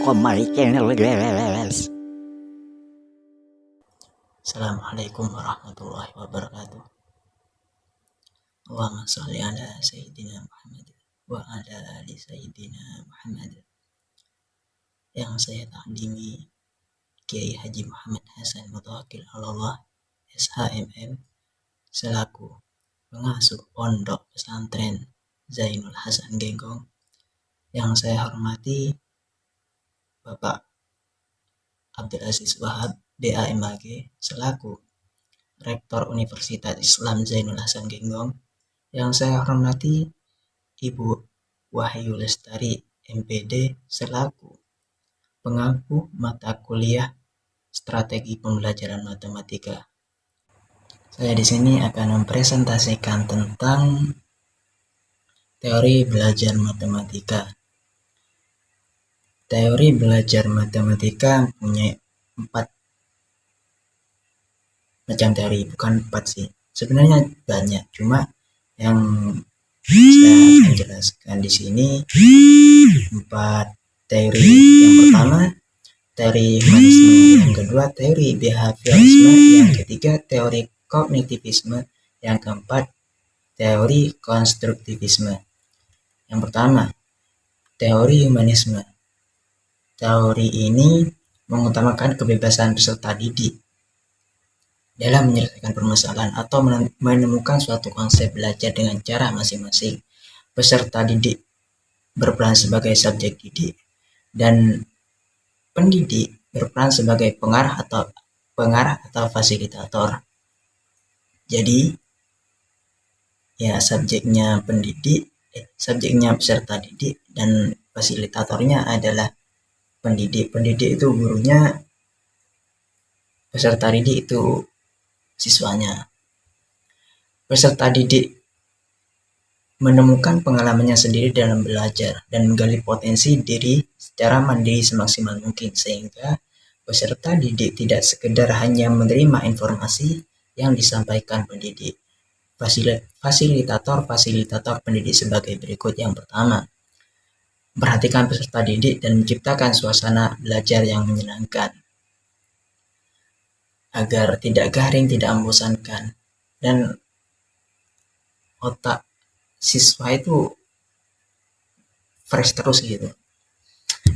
welcome my channel guys. Assalamualaikum warahmatullahi wabarakatuh. Allahumma sholli ala sayyidina Muhammad wa ala ali sayyidina Muhammad. Yang saya takdimi Kiai Haji Muhammad Hasan Mutawakkil Allah SHMM selaku pengasuh pondok pesantren Zainul Hasan Genggong. Yang saya hormati Bapak Abdul Aziz Wahab BAMAG selaku Rektor Universitas Islam Zainul Hasan Genggong. Yang saya hormati Ibu Wahyu Lestari MPD selaku pengampu mata kuliah Strategi Pembelajaran Matematika. Saya di sini akan mempresentasikan tentang teori belajar matematika. Teori belajar matematika punya 4 macam teori, bukan 4 sih. Sebenarnya banyak, cuma yang saya akan jelaskan di sini 4 teori. Yang pertama, teori humanisme, yang kedua teori behaviorisme, yang ketiga teori kognitivisme, yang keempat teori konstruktivisme. Yang pertama, teori humanisme. Teori ini mengutamakan kebebasan peserta didik dalam menyelesaikan permasalahan atau menemukan suatu konsep belajar dengan cara masing-masing. Peserta didik berperan sebagai subjek didik dan pendidik berperan sebagai pengarah atau fasilitator. Jadi ya subjeknya peserta didik dan fasilitatornya adalah pendidik. Pendidik itu gurunya, peserta didik itu siswanya. Peserta didik menemukan pengalamannya sendiri dalam belajar dan menggali potensi diri secara mandiri semaksimal mungkin, sehingga peserta didik tidak sekedar hanya menerima informasi yang disampaikan pendidik. Fasilitator pendidik sebagai berikut. Yang pertama, perhatikan peserta didik dan menciptakan suasana belajar yang menyenangkan agar tidak garing, tidak membosankan, dan otak siswa itu fresh terus gitu,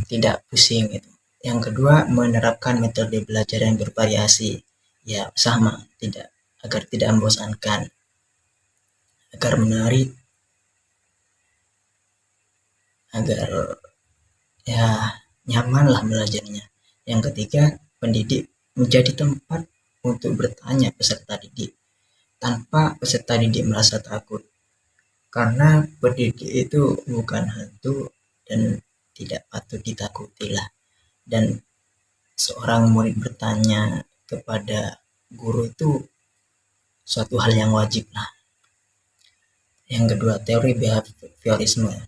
tidak pusing gitu. Yang kedua, menerapkan metode belajar yang bervariasi, ya sama, agar tidak membosankan, agar menarik, agar ya nyaman lah belajarnya. Yang ketiga, pendidik menjadi tempat untuk bertanya peserta didik tanpa peserta didik merasa takut, karena pendidik itu bukan hantu dan tidak patut ditakuti lah. Dan seorang murid bertanya kepada guru itu suatu hal yang wajib lah. Yang kedua, teori behaviorisme.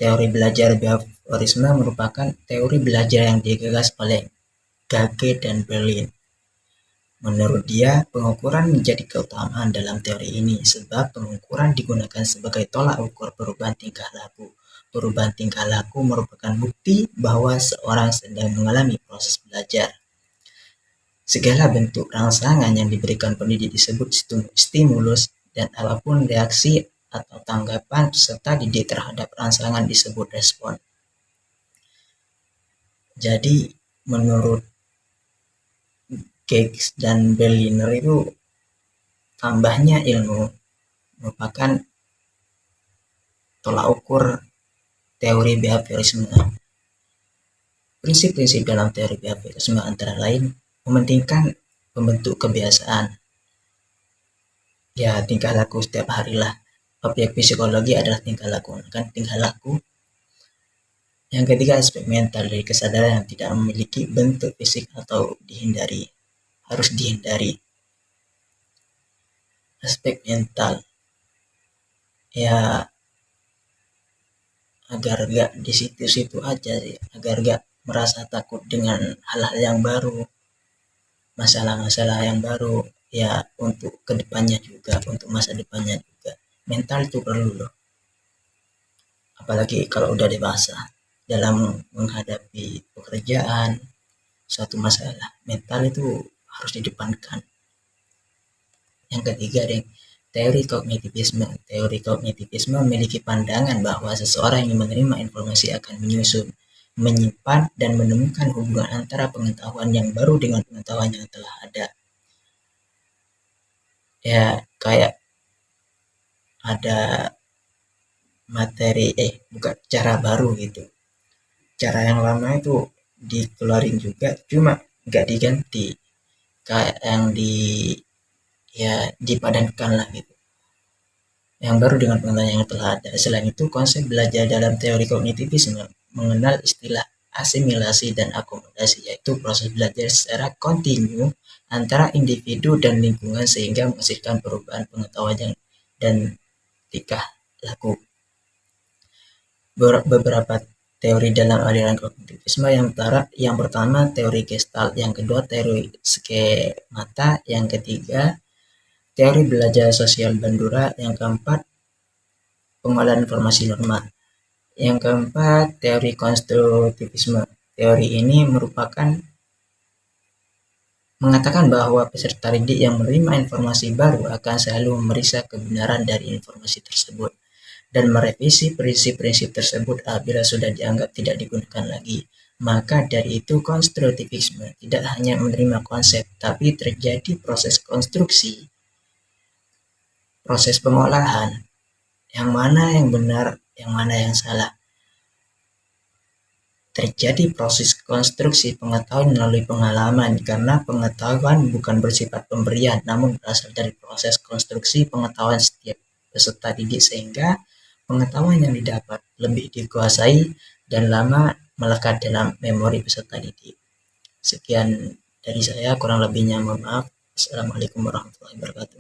Teori belajar behaviorisme merupakan teori belajar yang digagas oleh Gage dan Berlin. Menurut dia, pengukuran menjadi keutamaan dalam teori ini sebab pengukuran digunakan sebagai tolak ukur perubahan tingkah laku. Perubahan tingkah laku merupakan bukti bahwa seorang sedang mengalami proses belajar. Segala bentuk rangsangan yang diberikan pendidik disebut stimulus, dan apapun reaksi atau tanggapan peserta didik terhadap rangsangan disebut respon. Jadi menurut Gage dan Berliner itu, tambahnya ilmu merupakan tolak ukur teori behaviorisme. Prinsip-prinsip dalam teori behaviorisme antara lain mementingkan pembentuk kebiasaan, ya tingkah laku setiap hari lah. Objek psikologi adalah tingkah laku, kan tingkah laku. Yang ketiga, aspek mental dari kesadaran yang tidak memiliki bentuk fisik atau harus dihindari. Aspek mental, ya agar gak di situ-situ aja sih, agar gak merasa takut dengan hal-hal yang baru, masalah-masalah yang baru, ya untuk kedepannya juga, untuk masa depannya juga. Mental itu perlu loh, apalagi kalau udah dewasa. dalam menghadapi pekerjaan, suatu masalah mental itu harus didepankan. Yang ketiga ada teori kognitivisme. Teori kognitivisme memiliki pandangan bahwa seseorang yang menerima informasi akan menyusun, menyimpan, dan menemukan hubungan antara pengetahuan yang baru dengan pengetahuan yang telah ada. Ya, kayak ada materi bukan cara baru gitu, cara yang lama itu dikeluarin juga cuma nggak diganti, kayak yang dipadankan lah gitu, yang baru dengan pengetahuan yang telah ada. Selain itu, konsep belajar dalam teori kognitivisme mengenal istilah asimilasi dan akomodasi, yaitu proses belajar secara kontinu antara individu dan lingkungan sehingga menghasilkan perubahan pengetahuan dan tingkah laku. Beberapa teori dalam aliran kognitivisme yang pertama teori Gestalt, yang kedua teori skemata, yang ketiga teori belajar sosial Bandura, yang keempat pengolahan informasi normal, yang keempat teori konstruktivisme. Teori ini mengatakan bahwa peserta didik yang menerima informasi baru akan selalu memeriksa kebenaran dari informasi tersebut dan merevisi prinsip-prinsip tersebut apabila sudah dianggap tidak digunakan lagi. Maka dari itu konstruktivisme tidak hanya menerima konsep, tapi terjadi proses konstruksi, proses pengolahan, yang mana yang benar, yang mana yang salah. Terjadi proses konstruksi pengetahuan melalui pengalaman, karena pengetahuan bukan bersifat pemberian, namun berasal dari proses konstruksi pengetahuan setiap peserta didik, sehingga pengetahuan yang didapat lebih dikuasai dan lama melekat dalam memori peserta didik. Sekian dari saya, kurang lebihnya mohon maaf. Assalamualaikum warahmatullahi wabarakatuh.